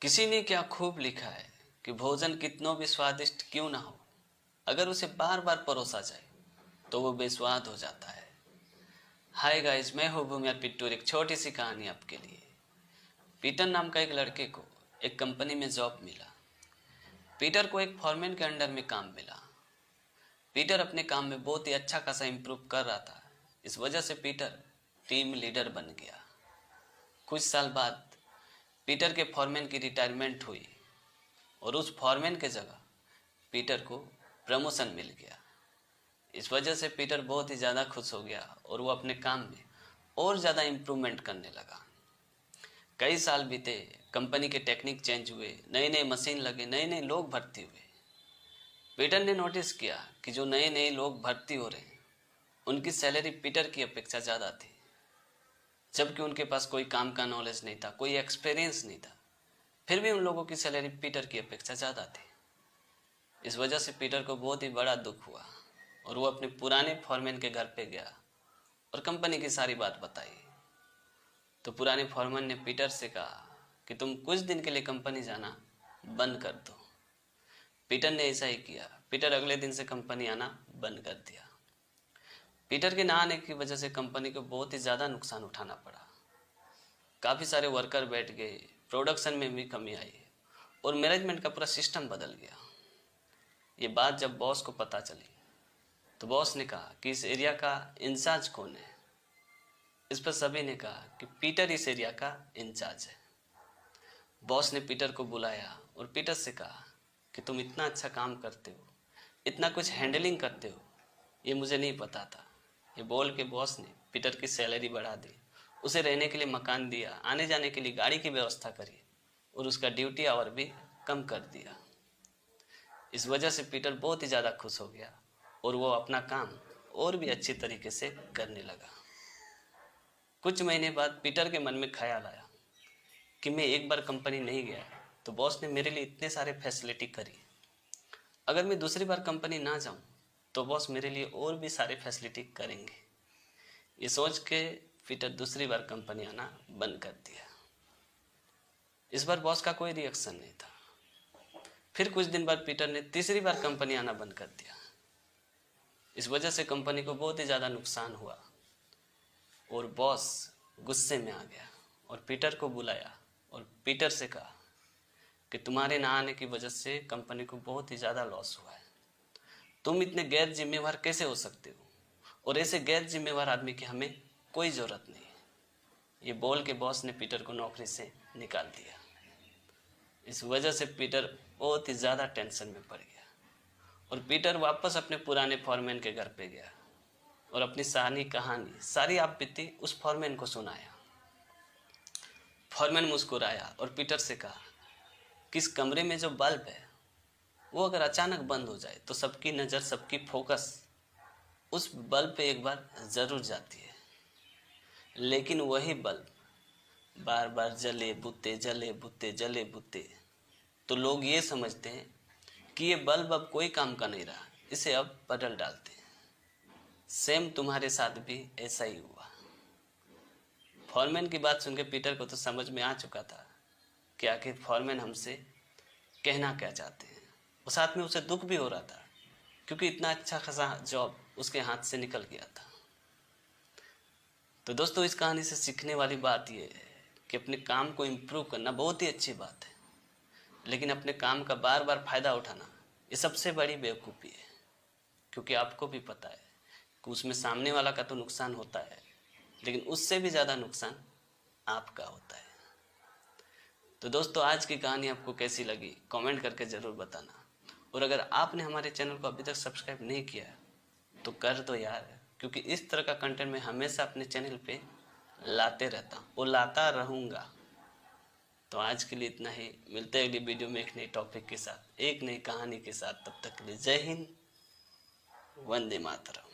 किसी ने क्या खूब लिखा है कि भोजन कितनों भी स्वादिष्ट क्यों ना हो, अगर उसे बार बार परोसा जाए तो वो बेस्वाद हो जाता है। हाय गाइस, मैं हूँ भूमिया पिट्टू। एक छोटी सी कहानी आपके लिए। पीटर नाम का एक लड़के को एक कंपनी में जॉब मिला। पीटर को एक फॉरमैन के अंडर में काम मिला। पीटर अपने काम में बहुत ही अच्छा खासा इम्प्रूव कर रहा था। इस वजह से पीटर टीम लीडर बन गया। कुछ साल बाद पीटर के फॉरमैन की रिटायरमेंट हुई और उस फॉरमैन के जगह पीटर को प्रमोशन मिल गया। इस वजह से पीटर बहुत ही ज़्यादा खुश हो गया और वो अपने काम में और ज़्यादा इम्प्रूवमेंट करने लगा। कई साल बीते, कंपनी के टेक्निक चेंज हुए, नए नए मशीन लगे, नए नए लोग भर्ती हुए। पीटर ने नोटिस किया कि जो नए नए लोग भर्ती हो रहे हैं उनकी सैलरी पीटर की अपेक्षा ज़्यादा थी, जबकि उनके पास कोई काम का नॉलेज नहीं था, कोई एक्सपीरियंस नहीं था। फिर भी उन लोगों की सैलरी पीटर की अपेक्षा ज़्यादा थी। इस वजह से पीटर को बहुत ही बड़ा दुख हुआ और वो अपने पुराने फॉरमैन के घर पे गया और कंपनी की सारी बात बताई। तो पुराने फॉरमैन ने पीटर से कहा कि तुम कुछ दिन के लिए कंपनी जाना बंद कर दो। पीटर ने ऐसा ही किया। पीटर अगले दिन से कंपनी आना बंद कर दिया। पीटर के ना आने की वजह से कंपनी को बहुत ही ज़्यादा नुकसान उठाना पड़ा। काफ़ी सारे वर्कर बैठ गए, प्रोडक्शन में भी कमी आई और मैनेजमेंट का पूरा सिस्टम बदल गया। ये बात जब बॉस को पता चली तो बॉस ने कहा कि इस एरिया का इंचार्ज कौन है। इस पर सभी ने कहा कि पीटर इस एरिया का इंचार्ज है। बॉस ने पीटर को बुलाया और पीटर से कहा कि तुम इतना अच्छा काम करते हो, इतना कुछ हैंडलिंग करते हो, ये मुझे नहीं पता था। ये बोल के बॉस ने पीटर की सैलरी बढ़ा दी, उसे रहने के लिए मकान दिया, आने जाने के लिए गाड़ी की व्यवस्था करी और उसका ड्यूटी आवर भी कम कर दिया। इस वजह से पीटर बहुत ही ज़्यादा खुश हो गया और वो अपना काम और भी अच्छी तरीके से करने लगा। कुछ महीने बाद पीटर के मन में ख्याल आया कि मैं एक बार कंपनी नहीं गया तो बॉस ने मेरे लिए इतने सारे फैसिलिटी करी, अगर मैं दूसरी बार कंपनी ना जाऊं तो बॉस मेरे लिए और भी सारे फैसिलिटी करेंगे। ये सोच के पीटर दूसरी बार कंपनी आना बंद कर दिया। इस बार बॉस का कोई रिएक्शन नहीं था। फिर कुछ दिन बाद पीटर ने तीसरी बार कंपनी आना बंद कर दिया। इस वजह से कंपनी को बहुत ही ज़्यादा नुकसान हुआ और बॉस गुस्से में आ गया और पीटर को बुलाया और पीटर से कहा कि तुम्हारे ना आने की वजह से कंपनी को बहुत ही ज़्यादा लॉस हुआ है। तुम इतने गैर जिम्मेवार कैसे हो सकते हो, और ऐसे गैर जिम्मेवार आदमी की हमें कोई ज़रूरत नहीं है। ये बोल के बॉस ने पीटर को नौकरी से निकाल दिया। इस वजह से पीटर बहुत ही ज़्यादा टेंशन में पड़ गया और पीटर वापस अपने पुराने फॉरमैन के घर पे गया और अपनी सारी कहानी, सारी आप बीती उस फॉरमैन को सुनाया। फॉरमैन मुस्कुराया और पीटर से कहा कि इस कमरे में जो बल्ब है वो अगर अचानक बंद हो जाए तो सबकी नज़र, सबकी फोकस उस बल्ब पे एक बार ज़रूर जाती है, लेकिन वही बल्ब बार बार जले बुते जले बुते जले बुते तो लोग ये समझते हैं कि ये बल्ब अब कोई काम का नहीं रहा, इसे अब बदल डालते हैं। सेम तुम्हारे साथ भी ऐसा ही हुआ। फॉरमैन की बात सुनकर पीटर को तो समझ में आ चुका था कि आखिर फॉरमैन हमसे कहना क्या चाहते हैं, और साथ में उसे दुख भी हो रहा था क्योंकि इतना अच्छा खासा जॉब उसके हाथ से निकल गया था। तो दोस्तों, इस कहानी से सीखने वाली बात यह है कि अपने काम को इम्प्रूव करना बहुत ही अच्छी बात है, लेकिन अपने काम का बार बार फ़ायदा उठाना ये सबसे बड़ी बेवकूफ़ी है, क्योंकि आपको भी पता है कि उसमें सामने वाला का तो नुकसान होता है, लेकिन उससे भी ज़्यादा नुकसान आपका होता है। तो दोस्तों, आज की कहानी आपको कैसी लगी कमेंट करके ज़रूर बताना, और अगर आपने हमारे चैनल को अभी तक सब्सक्राइब नहीं किया तो कर दो यार, क्योंकि इस तरह का कंटेंट मैं हमेशा अपने चैनल पे लाते रहता हूँ और लाता रहूँगा। तो आज के लिए इतना ही। मिलते हैं अगली वीडियो में एक नए टॉपिक के साथ, एक नई कहानी के साथ। तब तक के लिए जय हिंद, वंदे मातरम।